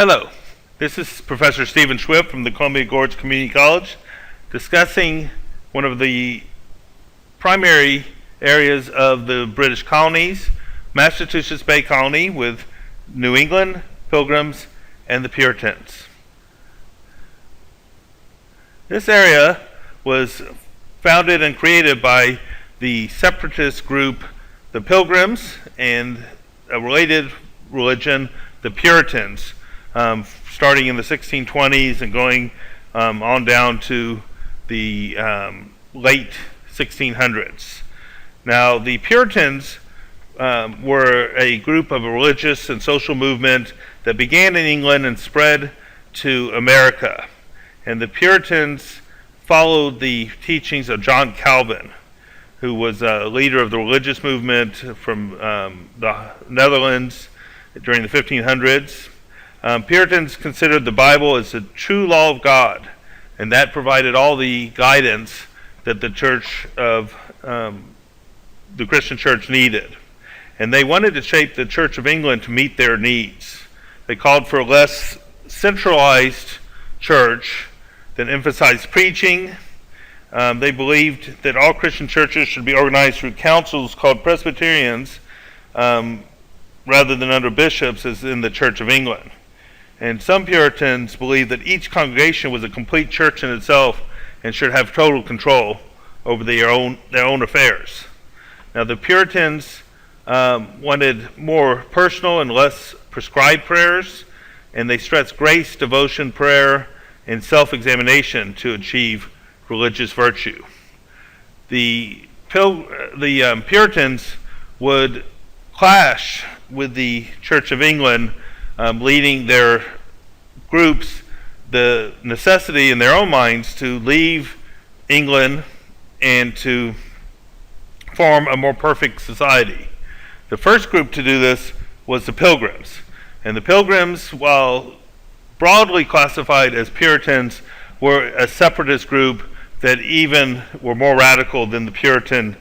Hello, this is Professor Stephen Shwiff from the Columbia Gorge Community College discussing one of the primary areas of the British colonies, Massachusetts Bay Colony with New England, Pilgrims, and the Puritans. This area was founded and created by the separatist group, the Pilgrims, and a related religion, the Puritans, starting in the 1620s and going on down to the late 1600s. Now, the Puritans were a group of a religious and social movement that began in England and spread to America. And the Puritans followed the teachings of John Calvin, who was a leader of the religious movement from the Netherlands during the 1500s. Puritans considered the Bible as the true law of God, and that provided all the guidance that the Christian church needed. And they wanted to shape the Church of England to meet their needs. They called for a less centralized church that emphasized preaching. They believed that all Christian churches should be organized through councils called Presbyterians, rather than under bishops as in the Church of England. And some Puritans believed that each congregation was a complete church in itself and should have total control over their own affairs. Now, the Puritans wanted more personal and less prescribed prayers, and they stressed grace, devotion, prayer, and self-examination to achieve religious virtue. The Puritans would clash with the Church of England, leading their groups the necessity in their own minds to leave England and to form a more perfect society. The first group to do this was the Pilgrims. And the Pilgrims, while broadly classified as Puritans, were a separatist group that even were more radical than the Puritan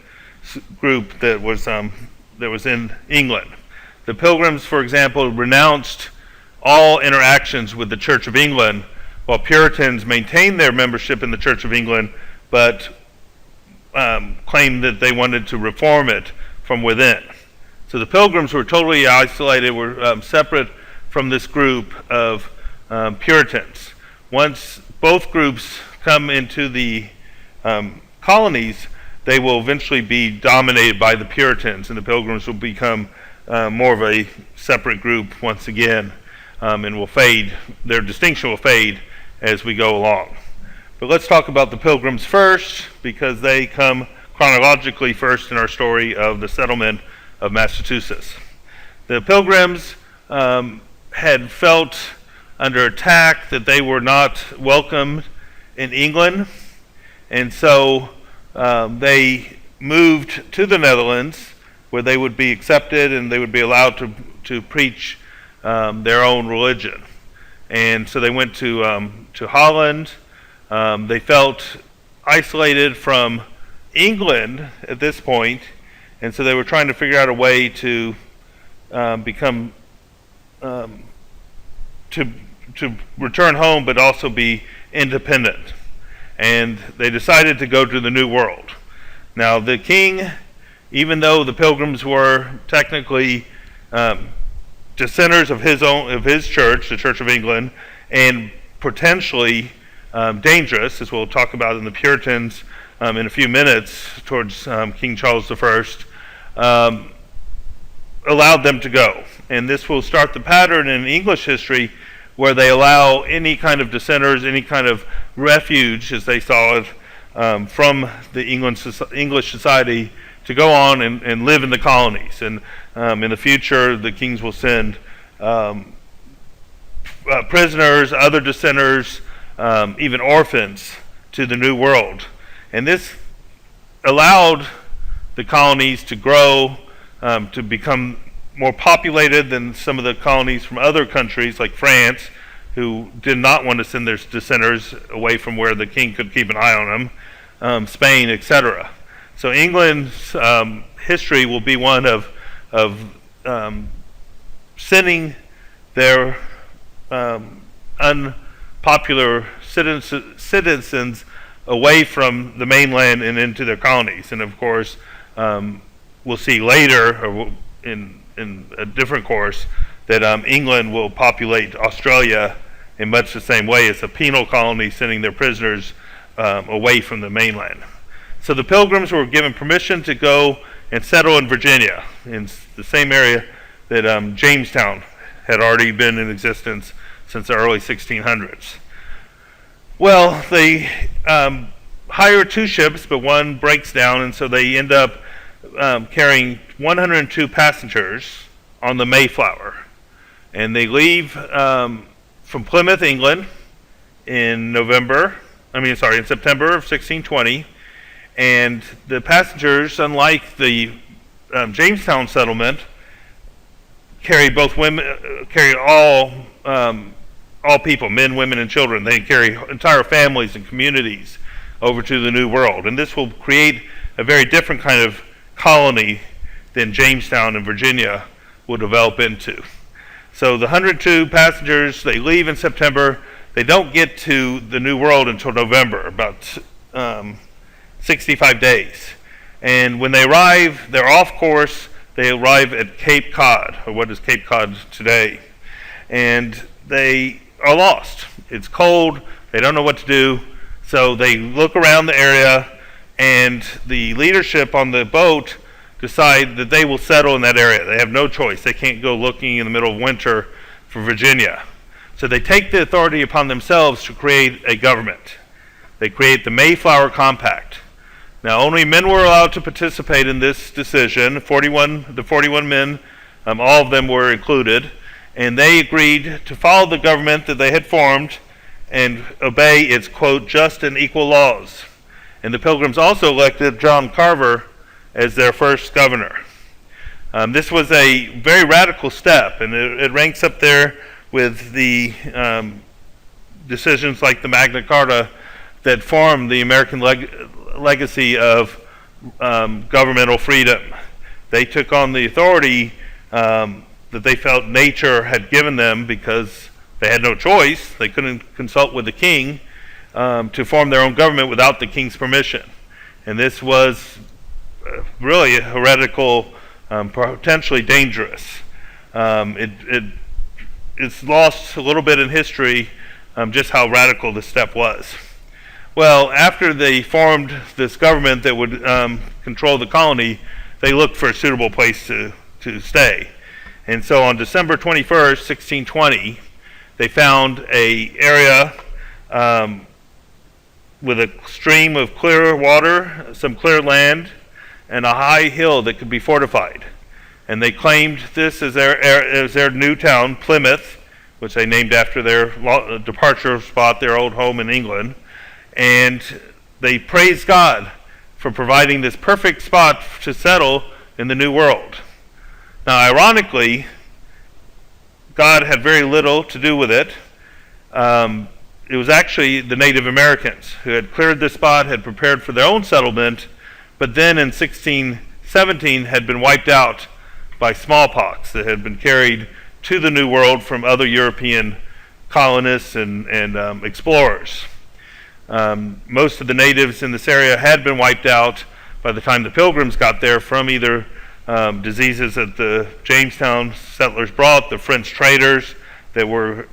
group that was in England. The Pilgrims, for example, renounced all interactions with the Church of England, while Puritans maintained their membership in the Church of England, but claimed that they wanted to reform it from within. So the Pilgrims were totally isolated, were separate from this group of Puritans. Once both groups come into the colonies, they will eventually be dominated by the Puritans, and the Pilgrims will become more of a separate group once again, and will fade. Their distinction will fade as we go along. But let's talk about the Pilgrims first, because they come chronologically first in our story of the settlement of Massachusetts. The Pilgrims had felt under attack that they were not welcomed in England, and so they moved to the Netherlands, where they would be accepted and they would be allowed to preach their own religion. And so they went to Holland. They felt isolated from England at this point, and so they were trying to figure out a way to become to return home, but also be independent. And they decided to go to the New World. Now, the king, even though the Pilgrims were technically dissenters of his church, the Church of England, and potentially dangerous, as we'll talk about in the Puritans in a few minutes, towards King Charles I, allowed them to go. And this will start the pattern in English history where they allow any kind of dissenters, any kind of refuge, as they saw it, from the English society to go on and live in the colonies. And in the future, the kings will send prisoners, other dissenters, even orphans to the New World. And this allowed the colonies to grow, to become more populated than some of the colonies from other countries like France, who did not want to send their dissenters away from where the king could keep an eye on them, Spain, etc. So England's history will be one of sending their unpopular citizens away from the mainland and into their colonies. And of course, we'll see later, or in a different course, that England will populate Australia in much the same way as a penal colony, sending their prisoners away from the mainland. So the Pilgrims were given permission to go and settle in Virginia, in the same area that Jamestown had already been in existence since the early 1600s. Well, they hire 2 ships, but one breaks down, and so they end up carrying 102 passengers on the Mayflower. And they leave from Plymouth, England in September of 1620. And the passengers, unlike the Jamestown settlement, carry all people, men, women, and children. They carry entire families and communities over to the New World. And this will create a very different kind of colony than Jamestown and Virginia will develop into. So the 102 passengers, they leave in September. They don't get to the New World until November, about 65 days. And when they arrive, they're off course. They arrive at Cape Cod, or what is Cape Cod today. And they are lost. It's cold. They don't know what to do. So they look around the area, and the leadership on the boat decide that they will settle in that area. They have no choice. They can't go looking in the middle of winter for Virginia. So they take the authority upon themselves to create a government. They create the Mayflower Compact. Now, only men were allowed to participate in this decision. The 41 men, all of them were included, and they agreed to follow the government that they had formed and obey its, quote, just and equal laws. And the Pilgrims also elected John Carver as their first governor. This was a very radical step, and it ranks up there with the decisions like the Magna Carta that formed the American legacy of governmental freedom. They took on the authority that they felt nature had given them because they had no choice. They couldn't consult with the king to form their own government without the king's permission. And this was really heretical, potentially dangerous. It's lost a little bit in history just how radical this step was. Well, after they formed this government that would control the colony, they looked for a suitable place to stay. And so on December 21st, 1620, they found an area with a stream of clear water, some clear land, and a high hill that could be fortified. And they claimed this as their new town, Plymouth, which they named after their departure spot, their old home in England. And they praised God for providing this perfect spot to settle in the New World. Now, ironically, God had very little to do with it. It was actually the Native Americans who had cleared this spot, had prepared for their own settlement, but then in 1617 had been wiped out by smallpox that had been carried to the New World from other European colonists and explorers. Most of the natives in this area had been wiped out by the time the Pilgrims got there from either diseases that the Jamestown settlers brought, the French traders that were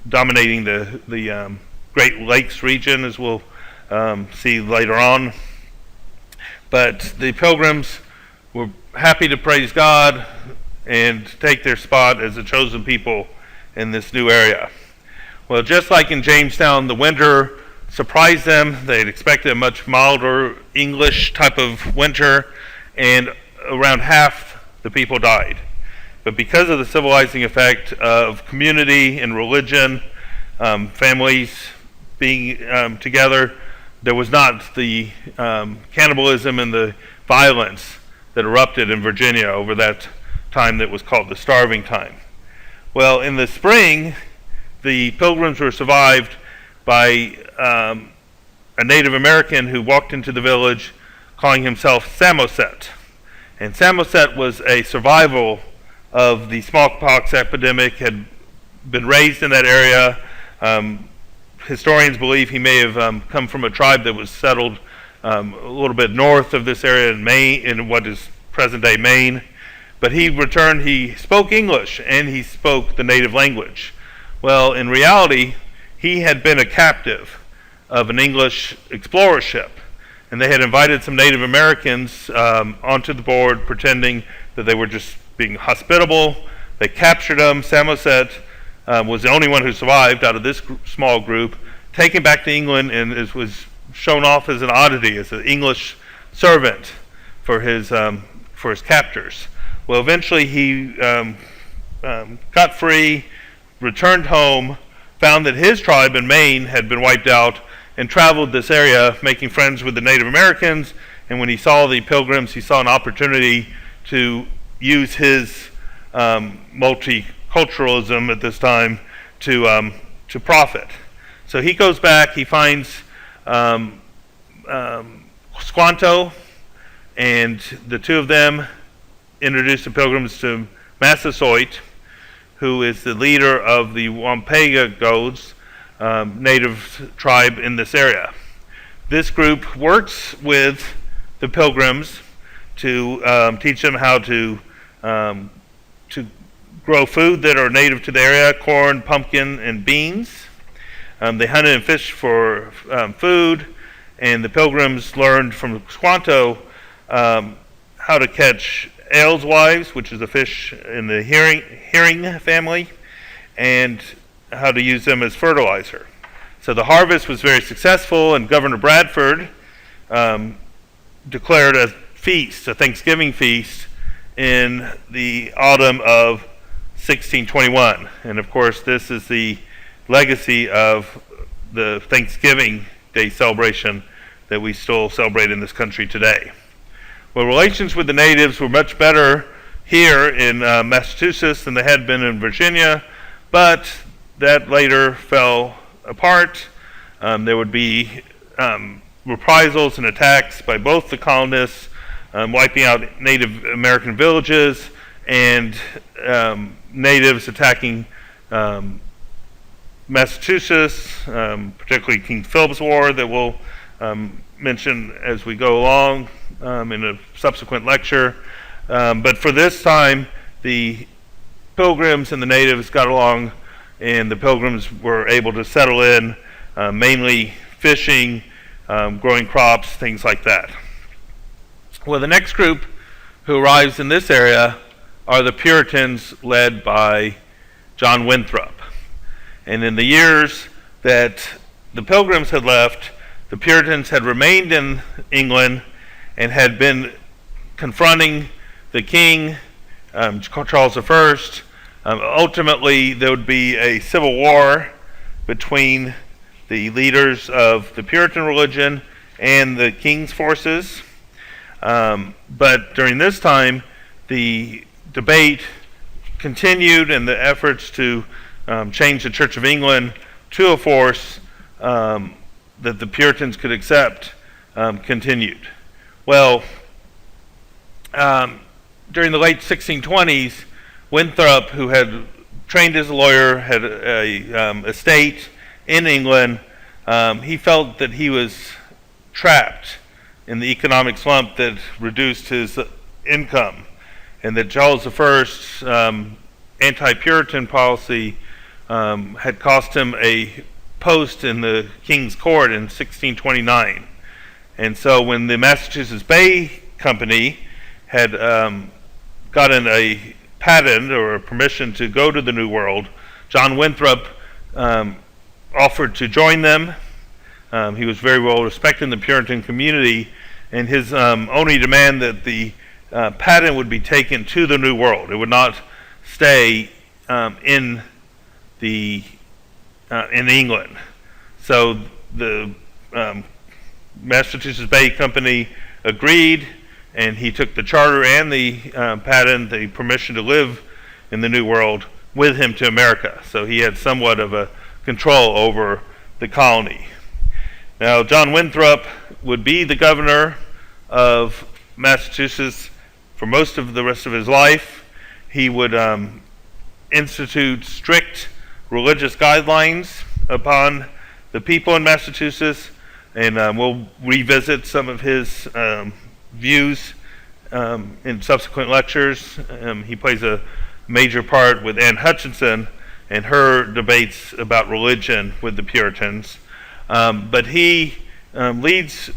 dominating the Great Lakes region, as we'll see later on. But the Pilgrims were happy to praise God and take their spot as a chosen people in this new area. Well, just like in Jamestown, the winter surprised them. They had expected a much milder English type of winter, and around half the people died. But because of the civilizing effect of community and religion, families being together, there was not the cannibalism and the violence that erupted in Virginia over that time that was called the Starving Time. Well, in the spring, the Pilgrims were survived by a Native American who walked into the village calling himself Samoset. And Samoset was a survival of the smallpox epidemic, had been raised in that area. Historians believe he may have come from a tribe that was settled a little bit north of this area in Maine, in what is present-day Maine. But he returned, he spoke English, and he spoke the native language. Well, in reality, he had been a captive of an English explorer ship, and they had invited some Native Americans onto the board, pretending that they were just being hospitable. They captured him. Samoset was the only one who survived out of this small group, taken back to England, and was shown off as an oddity, as an English servant for his captors. Well, eventually he got free, returned home, found that his tribe in Maine had been wiped out, and traveled this area making friends with the Native Americans. And when he saw the Pilgrims, he saw an opportunity to use his multiculturalism at this time to profit. So he goes back, he finds Squanto, and the two of them introduce the Pilgrims to Massasoit, who is the leader of the Wampanoags, native tribe in this area. This group works with the Pilgrims to teach them how to grow food that are native to the area: corn, pumpkin, and beans. They hunted and fished for food, and the Pilgrims learned from Squanto how to catch alewives, which is a fish in the herring family, and how to use them as fertilizer. So the harvest was very successful, and Governor Bradford declared a feast, a Thanksgiving feast, in the autumn of 1621. And of course, this is the legacy of the Thanksgiving Day celebration that we still celebrate in this country today. Well, relations with the natives were much better here in Massachusetts than they had been in Virginia, but that later fell apart. There would be reprisals and attacks by both the colonists, wiping out Native American villages, and natives attacking Massachusetts, particularly King Philip's War that we'll mention as we go along in a subsequent lecture. But for this time, the Pilgrims and the natives got along, and the Pilgrims were able to settle in, mainly fishing, growing crops, things like that. Well, the next group who arrives in this area are the Puritans, led by John Winthrop. And in the years that the Pilgrims had left, the Puritans had remained in England and had been confronting the king, Charles I. Ultimately, there would be a civil war between the leaders of the Puritan religion and the king's forces. But during this time, the debate continued, and the efforts to change the Church of England to a force that the Puritans could accept continued. Well, during the late 1620s, Winthrop, who had trained as a lawyer, had a estate in England, he felt that he was trapped in the economic slump that reduced his income, and that Charles I's anti-Puritan policy had cost him a post in the King's Court in 1629. And so when the Massachusetts Bay Company had gotten a patent or a permission to go to the New World, John Winthrop offered to join them. He was very well respected in the Puritan community, and his only demand that the patent would be taken to the New World. It would not stay in England. So the Massachusetts Bay Company agreed, and he took the charter and the patent, the permission to live in the New World, with him to America. So he had somewhat of a control over the colony. Now, John Winthrop would be the governor of Massachusetts for most of the rest of his life. He would institute strict religious guidelines upon the people in Massachusetts, and we'll revisit some of his views in subsequent lectures. He plays a major part with Anne Hutchinson and her debates about religion with the Puritans. But he leads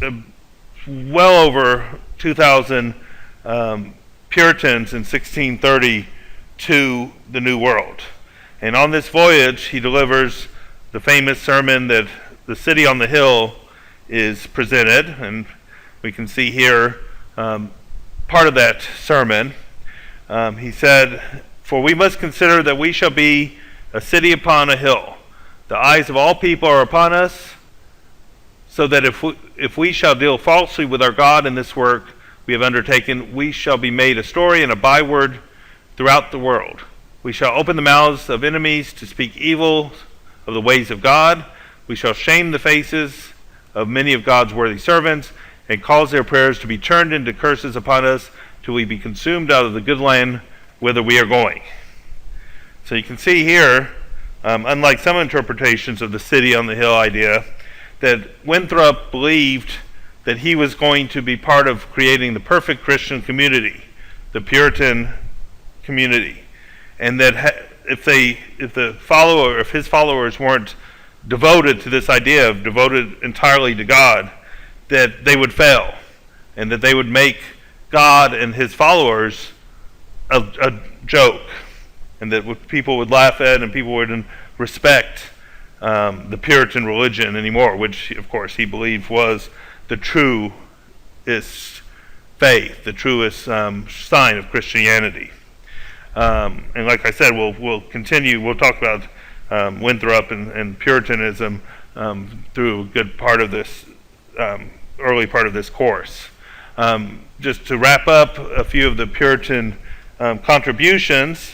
well over 2,000 Puritans in 1630 to the New World. And on this voyage, he delivers the famous sermon that the City on the Hill is presented, and we can see here part of that sermon. He said, "For we must consider that we shall be a city upon a hill. The eyes of all people are upon us, so that if we shall deal falsely with our God in this work we have undertaken, we shall be made a story and a byword throughout the world. We shall open the mouths of enemies to speak evil of the ways of God. We shall shame the faces of many of God's worthy servants, and cause their prayers to be turned into curses upon us, till we be consumed out of the good land whither we are going." So you can see here, unlike some interpretations of the city on the hill idea, that Winthrop believed that he was going to be part of creating the perfect Christian community, the Puritan community, and that if his followers weren't devoted to this idea of devoted entirely to God, that they would fail, and that they would make God and his followers a joke, and that people would laugh at and people wouldn't respect the Puritan religion anymore, which of course he believed was the truest faith, the truest sign of Christianity. And like I said, we'll continue. We'll talk about Winthrop and Puritanism through a good part of this early part of this course. Just to wrap up a few of the Puritan contributions,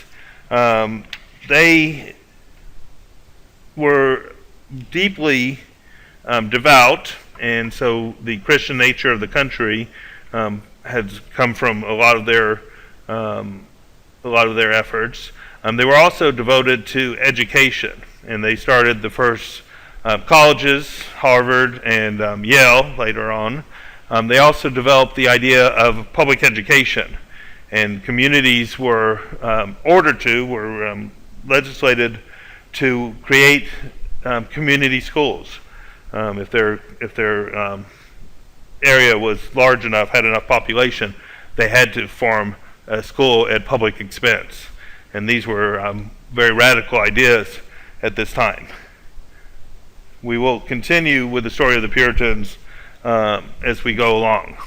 they were deeply devout, and so the Christian nature of the country has come from a lot of their efforts. They were also devoted to education, and they started the first colleges, Harvard and Yale later on. They also developed the idea of public education, and communities were legislated to create community schools. If their area was large enough, had enough population, they had to form a school at public expense. And these were very radical ideas at this time. We will continue with the story of the Puritans as we go along.